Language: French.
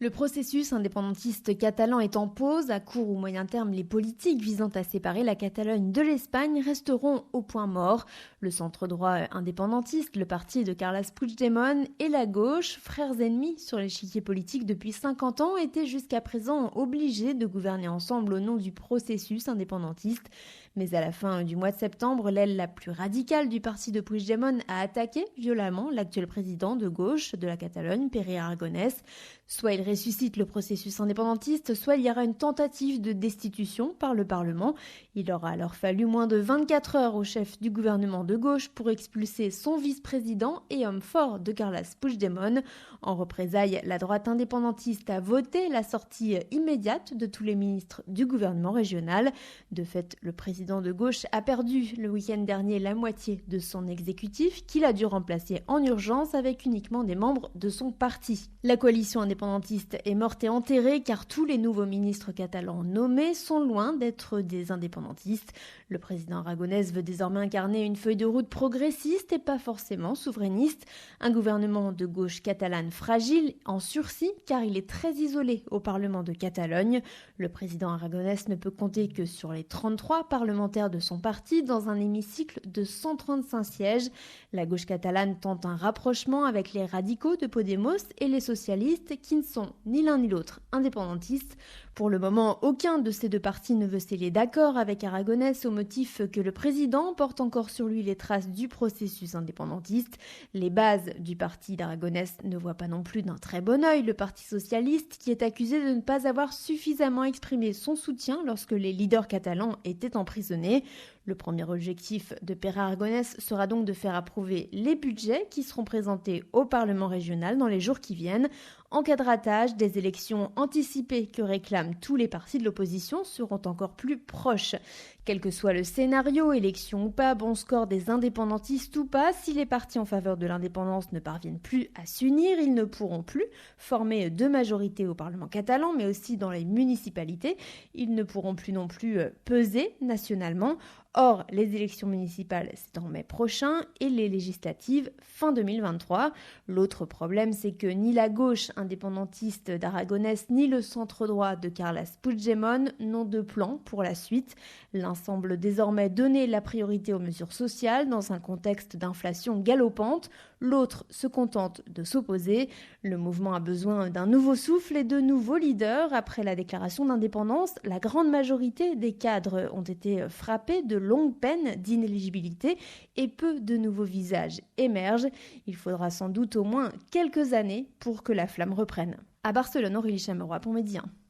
Le processus indépendantiste catalan est en pause. À court ou moyen terme, les politiques visant à séparer la Catalogne de l'Espagne resteront au point mort. Le centre droit indépendantiste, le parti de Carles Puigdemont et la gauche, frères ennemis sur l'échiquier politique depuis 50 ans, étaient jusqu'à présent obligés de gouverner ensemble au nom du processus indépendantiste. Mais à la fin du mois de septembre, l'aile la plus radicale du parti de Puigdemont a attaqué violemment l'actuel président de gauche de la Catalogne, Pere Aragonès. Soit il ressuscite le processus indépendantiste, soit il y aura une tentative de destitution par le Parlement. Il aura alors fallu moins de 24 heures au chef du gouvernement de gauche pour expulser son vice-président et homme fort de Carles Puigdemont. En représailles, la droite indépendantiste a voté la sortie immédiate de tous les ministres du gouvernement régional. De fait, le président de gauche a perdu le week-end dernier la moitié de son exécutif qu'il a dû remplacer en urgence avec uniquement des membres de son parti. La coalition indépendantiste est morte et enterrée car tous les nouveaux ministres catalans nommés sont loin d'être des indépendantistes. Le président Aragonès veut désormais incarner une feuille de route progressiste et pas forcément souverainiste. Un gouvernement de gauche catalane fragile, en sursis, car il est très isolé au Parlement de Catalogne. Le président Aragonès ne peut compter que sur les 33 parlementaires de son parti dans un hémicycle de 135 sièges. La gauche catalane tente un rapprochement avec les radicaux de Podemos et les socialistes qui ne sont ni l'un ni l'autre indépendantistes. Pour le moment, aucun de ces deux partis ne veut sceller d'accord avec Aragonès au motif que le président porte encore sur lui les traces du processus indépendantiste. Les bases du parti d'Aragonès ne voient pas non plus d'un très bon œil le parti socialiste qui est accusé de ne pas avoir suffisamment exprimé son soutien lorsque les leaders catalans étaient emprisonnés. Le premier objectif de Pere Aragonès sera donc de faire approuver les budgets qui seront présentés au Parlement régional dans les jours qui viennent. En cas de ratage, des élections anticipées que réclament tous les partis de l'opposition seront encore plus proches. Quel que soit le scénario, élection ou pas, bon score des indépendantistes ou pas, si les partis en faveur de l'indépendance ne parviennent plus à s'unir, ils ne pourront plus former deux majorités au Parlement catalan, mais aussi dans les municipalités. Ils ne pourront plus non plus peser nationalement. Or, les élections municipales, c'est en mai prochain et les législatives fin 2023. L'autre problème, c'est que ni la gauche indépendantiste d'Aragonès ni le centre droit de Carles Puigdemont n'ont de plan pour la suite. L'un semble désormais donner la priorité aux mesures sociales dans un contexte d'inflation galopante. L'autre se contente de s'opposer. Le mouvement a besoin d'un nouveau souffle et de nouveaux leaders. Après la déclaration d'indépendance, la grande majorité des cadres ont été frappés de longues peines d'inéligibilité et peu de nouveaux visages émergent. Il faudra sans doute au moins quelques années pour que la flamme reprenne. À Barcelone, Aurélie Chameroy pour Média 1.